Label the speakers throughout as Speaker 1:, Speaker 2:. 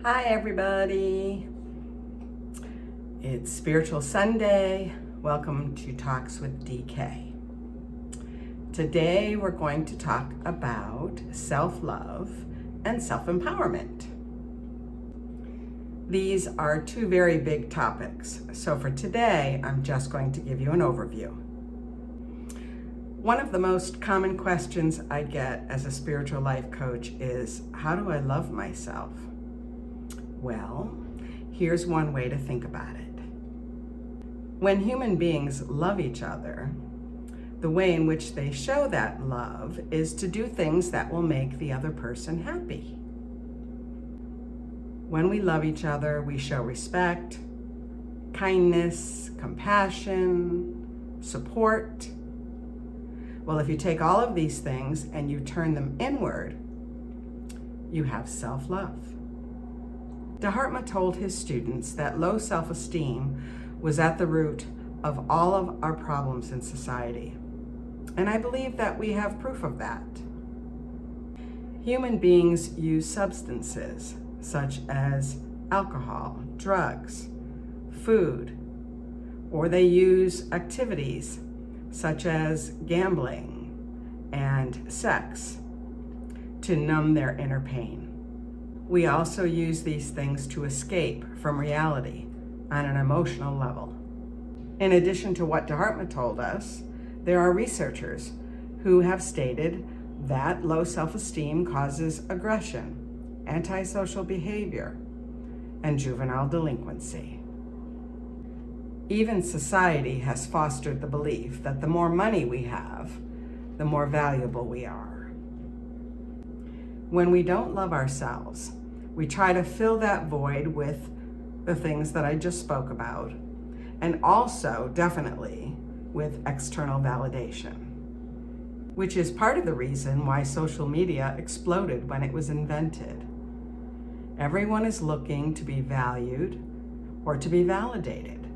Speaker 1: Hi everybody, it's Spiritual Sunday. Welcome to Talks with DK. Today we're going to talk about self-love and self-empowerment. These are two very big topics, so for today I'm just going to give you an overview. One of the most common questions I get as a spiritual life coach is, how do I love myself? Well, here's one way to think about it. When human beings love each other, the way in which they show that love is to do things that will make the other person happy. When we love each other, we show respect, kindness, compassion, support. Well, if you take all of these things and you turn them inward, you have self-love. Dharma told his students that low self-esteem was at the root of all of our problems in society. And I believe that we have proof of that. Human beings use substances such as alcohol, drugs, food, or they use activities such as gambling and sex to numb their inner pain. We also use these things to escape from reality on an emotional level. In addition to what Dharma told us, there are researchers who have stated that low self-esteem causes aggression, antisocial behavior, and juvenile delinquency. Even society has fostered the belief that the more money we have, the more valuable we are. When we don't love ourselves, we try to fill that void with the things that I just spoke about, and also definitely with external validation, which is part of the reason why social media exploded when it was invented. Everyone is looking to be valued or to be validated.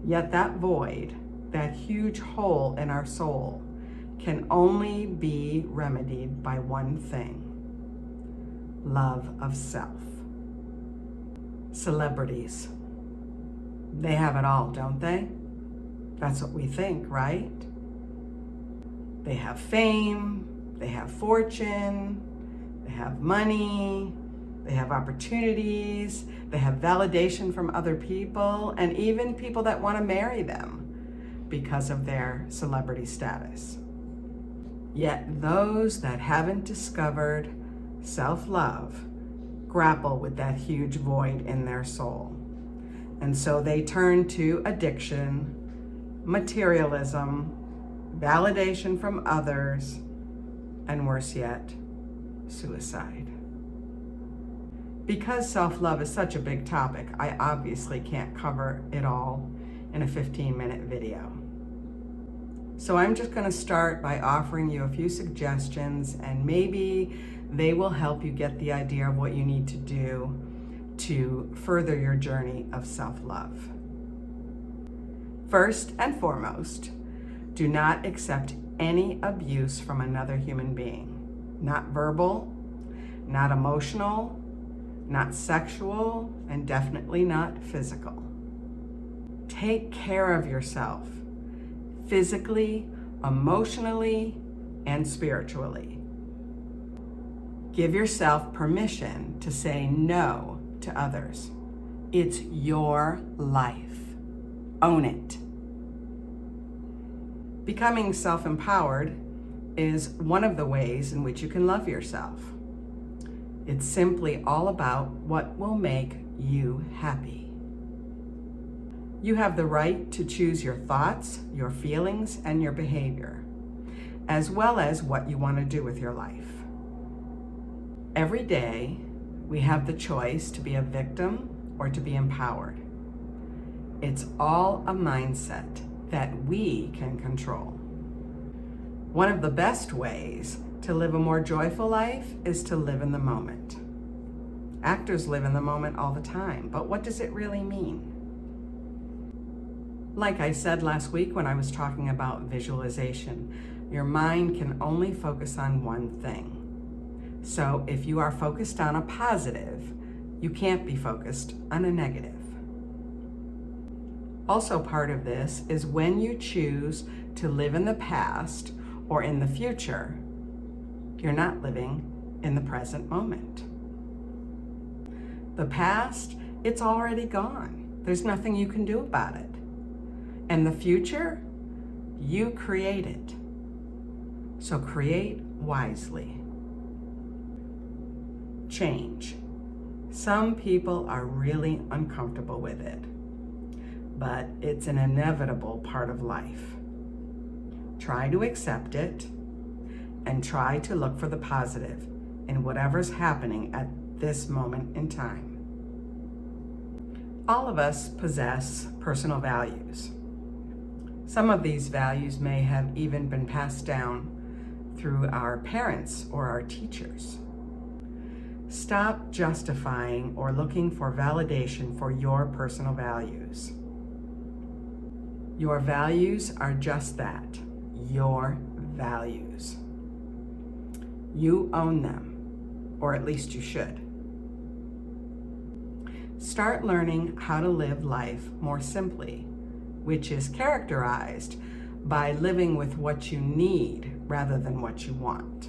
Speaker 1: Yet that void, that huge hole in our soul, can only be remedied by one thing: love of self. Celebrities, they have it all, don't they? That's what we think, right? They have fame, they have fortune, they have money, they have opportunities, they have validation from other people, and even people that want to marry them because of their celebrity status. Yet those that haven't discovered self-love grapple with that huge void in their soul. And so they turn to addiction, materialism, validation from others, and worse yet, suicide. Because self-love is such a big topic, I obviously can't cover it all in a 15-minute video. So I'm just going to start by offering you a few suggestions, and maybe they will help you get the idea of what you need to do to further your journey of self-love. First and foremost, do not accept any abuse from another human being. Not verbal, not emotional, not sexual, and definitely not physical. Take care of yourself, physically, emotionally, and spiritually. Give yourself permission to say no to others. It's your life. Own it. Becoming self-empowered is one of the ways in which you can love yourself. It's simply all about what will make you happy. You have the right to choose your thoughts, your feelings, and your behavior, as well as what you want to do with your life. Every day, we have the choice to be a victim or to be empowered. It's all a mindset that we can control. One of the best ways to live a more joyful life is to live in the moment. Actors live in the moment all the time, but what does it really mean? Like I said last week when I was talking about visualization, your mind can only focus on one thing. So if you are focused on a positive, you can't be focused on a negative. Also, part of this is when you choose to live in the past or in the future, you're not living in the present moment. The past, it's already gone. There's nothing you can do about it. And the future, you create it. So create wisely. Change. Some people are really uncomfortable with it, but it's an inevitable part of life. Try to accept it and try to look for the positive in whatever's happening at this moment in time. All of us possess personal values. Some of these values may have even been passed down through our parents or our teachers. Stop justifying or looking for validation for your personal values. Your values are just that, your values. You own them, or at least you should. Start learning how to live life more simply, which is characterized by living with what you need rather than what you want.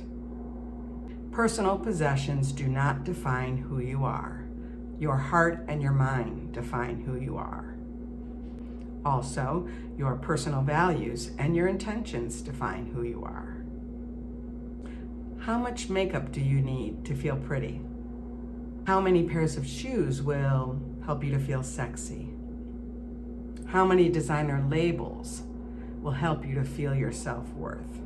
Speaker 1: Personal possessions do not define who you are. Your heart and your mind define who you are. Also, your personal values and your intentions define who you are. How much makeup do you need to feel pretty? How many pairs of shoes will help you to feel sexy? How many designer labels will help you to feel your self-worth?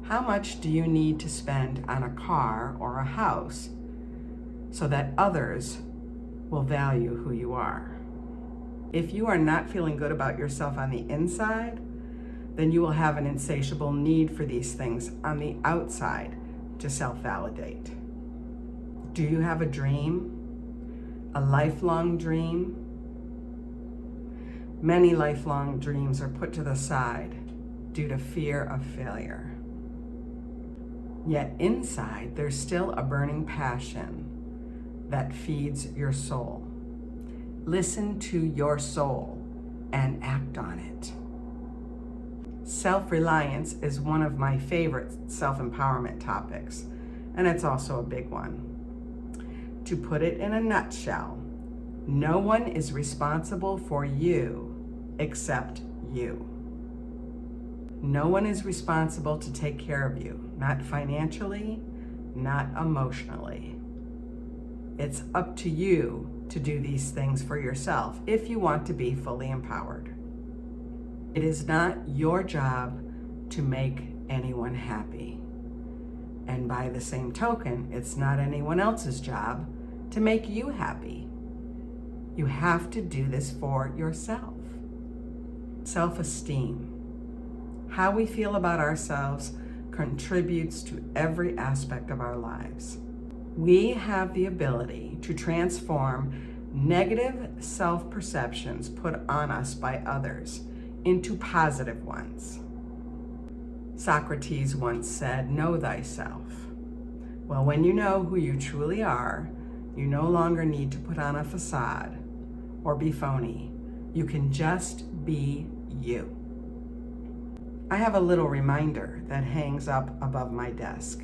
Speaker 1: How much do you need to spend on a car or a house so that others will value who you are? If you are not feeling good about yourself on the inside, then you will have an insatiable need for these things on the outside to self-validate. Do you have a dream? A lifelong dream? Many lifelong dreams are put to the side due to fear of failure. Yet inside, there's still a burning passion that feeds your soul. Listen to your soul and act on it. Self-reliance is one of my favorite self-empowerment topics, and it's also a big one. To put it in a nutshell, no one is responsible for you except you. No one is responsible to take care of you, not financially, not emotionally. It's up to you to do these things for yourself if you want to be fully empowered. It is not your job to make anyone happy. And by the same token, it's not anyone else's job to make you happy. You have to do this for yourself. Self-esteem. How we feel about ourselves contributes to every aspect of our lives. We have the ability to transform negative self-perceptions put on us by others into positive ones. Socrates once said, "Know thyself." Well, when you know who you truly are, you no longer need to put on a facade or be phony. You can just be you. I have a little reminder that hangs up above my desk.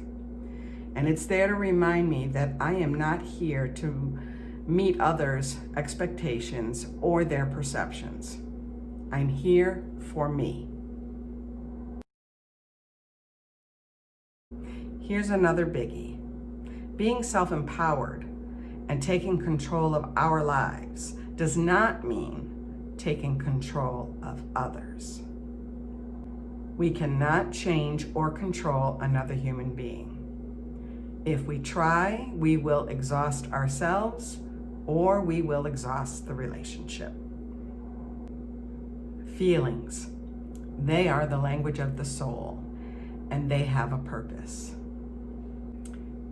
Speaker 1: And it's there to remind me that I am not here to meet others' expectations or their perceptions. I'm here for me. Here's another biggie. Being self-empowered and taking control of our lives does not mean taking control of others. We cannot change or control another human being. If we try, we will exhaust ourselves or we will exhaust the relationship. Feelings, they are the language of the soul, and they have a purpose.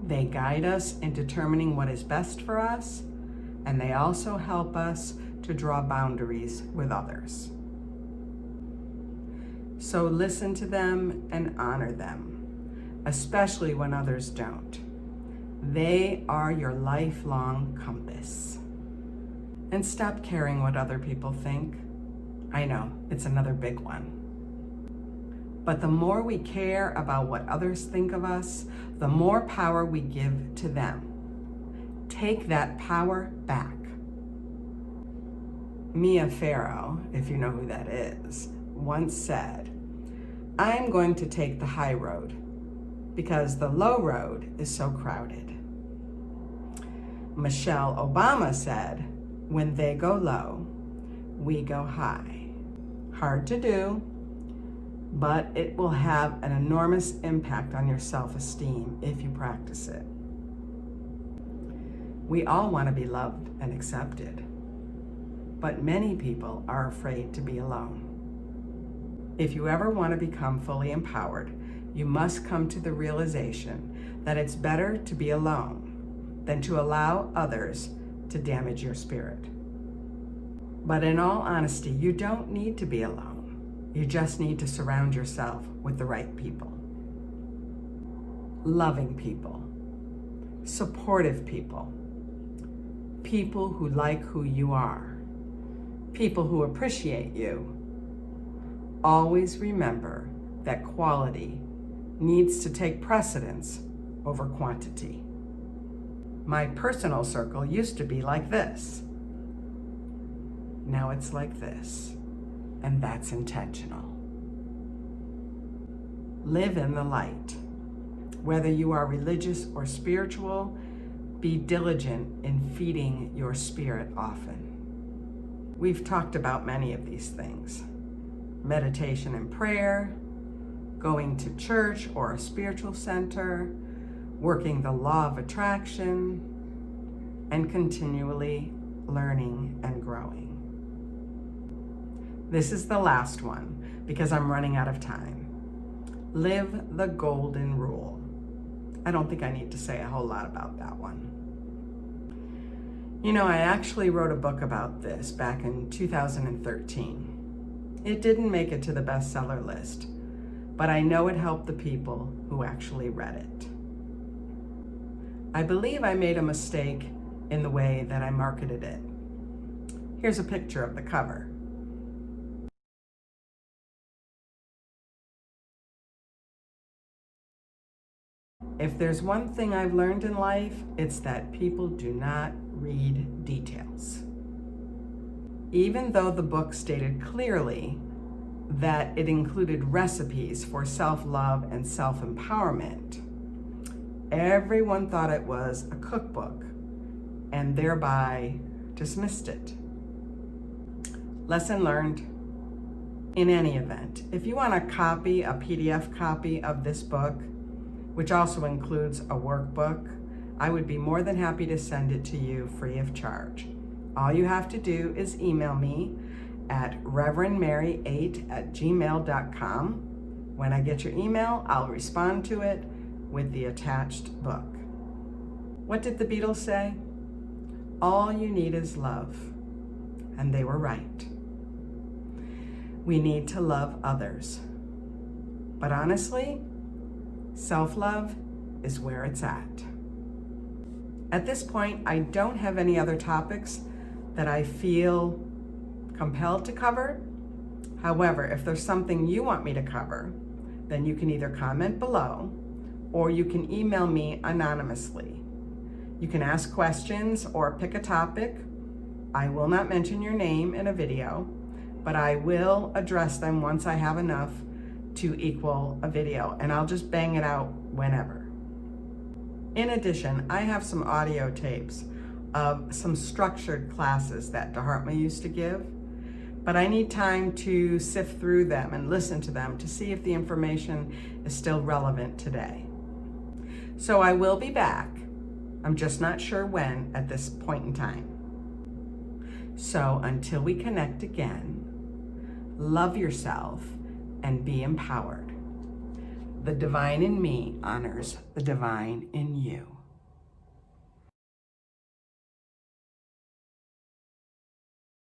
Speaker 1: They guide us in determining what is best for us, and they also help us to draw boundaries with others. So listen to them and honor them. especially when others don't. They are your lifelong compass. And stop caring what other people think. I know, it's another big one. But the more we care about what others think of us, the more power we give to them. Take that power back. Mia Farrow, if you know who that is, once said, "I'm going to take the high road because the low road is so crowded." Michelle Obama said, "When they go low, we go high." Hard to do, but it will have an enormous impact on your self-esteem if you practice it. We all want to be loved and accepted, but many people are afraid to be alone. If you ever want to become fully empowered, you must come to the realization that it's better to be alone than to allow others to damage your spirit. But in all honesty, you don't need to be alone. You just need to surround yourself with the right people. Loving people, supportive people, people who like who you are, people who appreciate you. Always remember that quality needs to take precedence over quantity. My personal circle used to be like this. Now it's like this, and that's intentional. Live in the light. Whether you are religious or spiritual, be diligent in feeding your spirit often. We've talked about many of these things. Meditation and prayer, going to church or a spiritual center, working the law of attraction, and continually learning and growing. This is the last one because I'm running out of time. Live the golden rule. I don't think I need to say a whole lot about that one. You know, I actually wrote a book about this back in 2013. It didn't make it to the bestseller list, but I know it helped the people who actually read it. I believe I made a mistake in the way that I marketed it. Here's a picture of the cover. If there's one thing I've learned in life, it's that people do not read details. Even though the book stated clearly that it included recipes for self-love and self-empowerment, everyone thought it was a cookbook and thereby dismissed it. Lesson learned. In any event, if you want a PDF copy of this book, which also includes a workbook, I would be more than happy to send it to you free of charge. All you have to do is email me at reverendmary8@gmail.com. When I get your email, I'll respond to it with the attached book. What did the Beatles say? All you need is love. And they were right. We need to love others. But honestly, self-love is where it's at. At this point, I don't have any other topics that I feel compelled to cover. However, if there's something you want me to cover, then you can either comment below or you can email me anonymously. You can ask questions or pick a topic. I will not mention your name in a video, but I will address them once I have enough to equal a video, and I'll just bang it out whenever. In addition, I have some audio tapes of some structured classes that Dharma used to give, but I need time to sift through them and listen to them to see if the information is still relevant today. So I will be back. I'm just not sure when at this point in time. So until we connect again, love yourself and be empowered. The divine in me honors the divine in you.